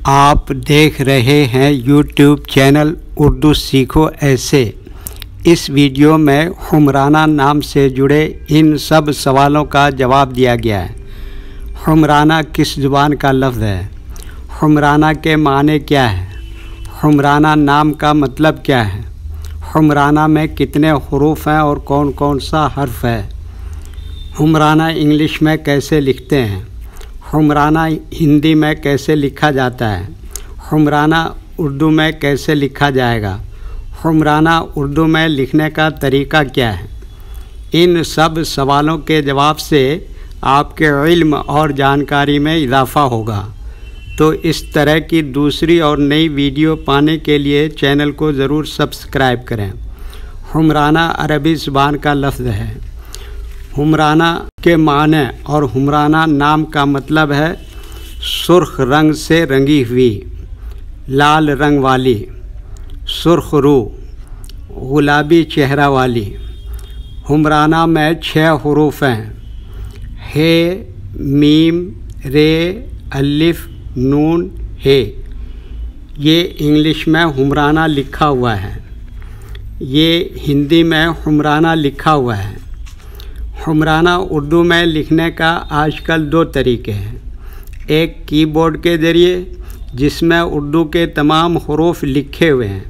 آپ دیکھ رہے ہیں یوٹیوب چینل اردو سیکھو ایسے۔ اس ویڈیو میں حمرانہ نام سے جڑے ان سب سوالوں کا جواب دیا گیا ہے۔ حمرانہ کس زبان کا لفظ ہے؟ حمرانہ کے معنی کیا ہے؟ حمرانہ نام کا مطلب کیا ہے؟ حمرانہ میں کتنے حروف ہیں اور کون کون سا حرف ہے؟ حمرانہ انگلش میں کیسے لکھتے ہیں؟ حمرانہ ہندی میں کیسے لکھا جاتا ہے؟ حمرانہ اردو میں کیسے لکھا جائے گا؟ حمرانہ اردو میں لکھنے کا طریقہ کیا ہے؟ ان سب سوالوں کے جواب سے آپ کے علم اور جانکاری میں اضافہ ہوگا۔ تو اس طرح کی دوسری اور نئی ویڈیو پانے کے لیے چینل کو ضرور سبسکرائب کریں۔ حمرانہ عربی زبان کا لفظ ہے۔ حمرانہ کے معنی اور حمرانہ نام کا مطلب ہے سرخ رنگ سے رنگی ہوئی، لال رنگ والی، سرخ رو، گلابی چہرہ والی۔ حمرانہ میں 6 حروف ہیں: ہ، میم، رے، الف، نون، ہے۔ یہ انگلش میں حمرانہ لکھا ہوا ہے۔ یہ ہندی میں حمرانہ لکھا ہوا ہے۔ حمرانہ اردو میں لکھنے کا آج کل 2 طریقے ہیں۔ ایک کی بورڈ کے ذریعے، جس میں اردو کے تمام حروف لکھے ہوئے ہیں،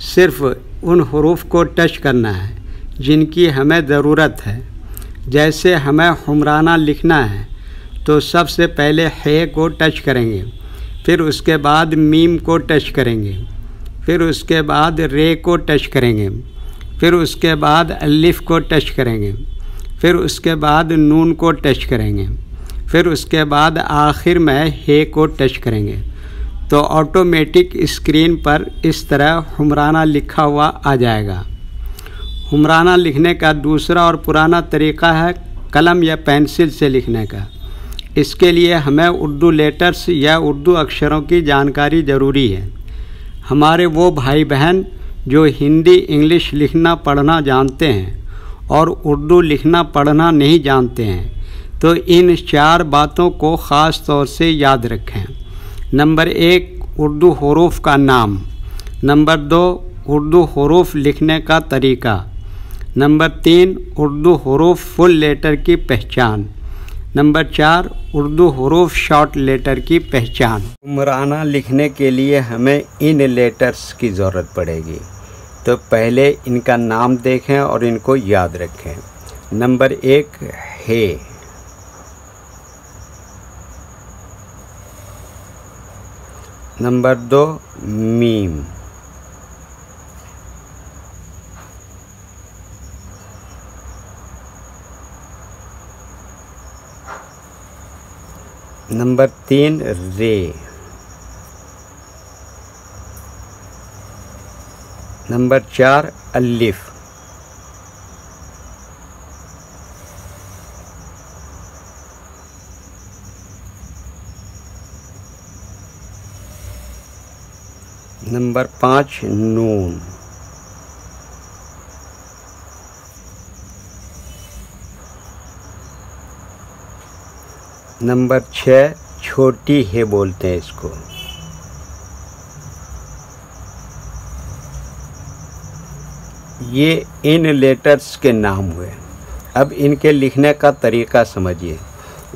صرف ان حروف کو ٹچ کرنا ہے جن کی ہمیں ضرورت ہے۔ جیسے ہمیں حمرانہ لکھنا ہے تو سب سے پہلے ہ کو ٹچ کریں گے، پھر اس کے بعد میم کو ٹچ کریں گے، پھر اس کے بعد رے کو ٹچ کریں گے، پھر اس کے بعد الف کو ٹچ کریں گے، پھر اس کے بعد نون کو ٹچ کریں گے، پھر اس کے بعد آخر میں ہے کو ٹچ کریں گے، تو آٹومیٹک اسکرین پر اس طرح حمرانہ لکھا ہوا آ جائے گا۔ حمرانہ لکھنے کا دوسرا اور پرانا طریقہ ہے قلم یا پینسل سے لکھنے کا۔ اس کے لیے ہمیں اردو لیٹرز یا اردو اکشروں کی جانکاری ضروری ہے۔ ہمارے وہ بھائی بہن جو ہندی انگلش لکھنا پڑھنا جانتے ہیں اور اردو لکھنا پڑھنا نہیں جانتے ہیں، تو ان 4 باتوں کو خاص طور سے یاد رکھیں۔ نمبر 1، اردو حروف کا نام۔ نمبر 2، اردو حروف لکھنے کا طریقہ۔ نمبر 3، اردو حروف فل لیٹر کی پہچان۔ نمبر 4، اردو حروف شارٹ لیٹر کی پہچان۔ حمرانہ لکھنے کے لیے ہمیں ان لیٹرز کی ضرورت پڑے گی، تو پہلے ان کا نام دیکھیں اور ان کو یاد رکھیں۔ نمبر 1، ہے۔ نمبر 2، میم۔ نمبر 3، رے۔ نمبر 4، الف۔ نمبر 5، نون۔ نمبر 6، چھوٹی ہے بولتے ہیں اس کو۔ یہ ان لیٹرز کے نام ہوئے۔ اب ان کے لکھنے کا طریقہ سمجھیے۔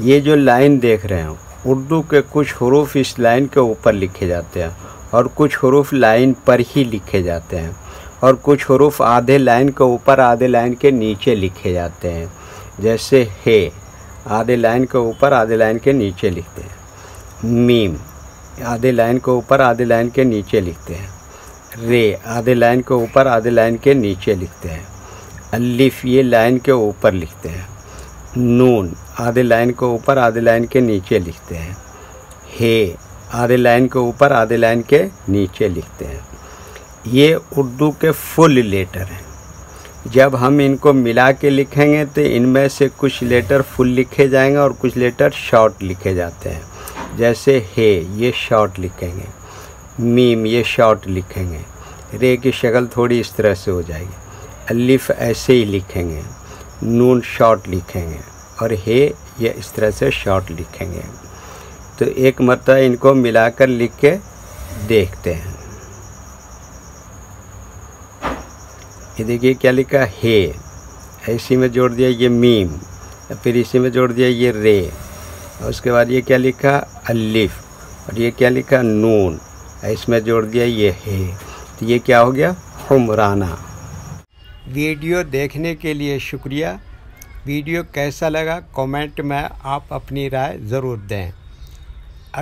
یہ جو لائن دیکھ رہے ہیں، اردو کے کچھ حروف اس لائن کے اوپر لکھے جاتے ہیں اور کچھ حروف لائن پر ہی لکھے جاتے ہیں، اور کچھ حروف آدھے لائن کے اوپر آدھے لائن کے نیچے لکھے جاتے ہیں۔ جیسے ہے، آدھے لائن کے اوپر آدھے لائن کے نیچے لکھتے ہیں۔ میم، آدھے لائن کے اوپر آدھے لائن کے نیچے لکھتے ہیں۔ رے، آدھے لائن کے اوپر آدھے لائن کے نیچے لکھتے ہیں۔ الف، یہ لائن کے اوپر لکھتے ہیں۔ نون، آدھے لائن کے اوپر آدھے لائن کے نیچے لکھتے ہیں۔ ہے، آدھے لائن کے اوپر آدھے لائن کے نیچے لکھتے ہیں۔ یہ اردو کے فل لیٹر ہیں۔ جب ہم ان کو ملا کے لکھیں گے تو ان میں سے کچھ لیٹر فل لکھے جائیں گے اور کچھ لیٹر شارٹ لکھے جاتے ہیں۔ جیسے ہے، یہ شارٹ لکھیں گے۔ میم، یہ شارٹ لکھیں گے۔ رے کی شکل تھوڑی اس طرح سے ہو جائے گی۔ الف ایسے ہی لکھیں گے۔ نون شارٹ لکھیں گے، اور ہے یہ اس طرح سے شارٹ لکھیں گے۔ تو ایک مرتبہ ان کو ملا کر لکھ کے دیکھتے ہیں۔ یہ دیکھیے کیا لکھا ہے، اسی میں جوڑ دیا یہ میم، پھر اسی میں جوڑ دیا یہ رے، اور اس کے بعد یہ کیا لکھا الف، اور یہ کیا لکھا نون، اس میں جوڑ دیا یہ ہے، تو یہ کیا ہو گیا حمرانہ۔ ویڈیو دیکھنے کے لیے شکریہ۔ ویڈیو کیسا لگا کامنٹ میں آپ اپنی رائے ضرور دیں۔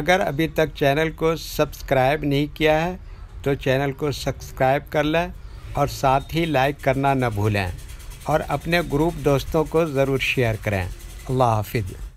اگر ابھی تک چینل کو سبسکرائب نہیں کیا ہے تو چینل کو سبسکرائب کر لیں اور ساتھ ہی لائک کرنا نہ بھولیں، اور اپنے گروپ دوستوں کو ضرور شیئر کریں۔ اللہ حافظ۔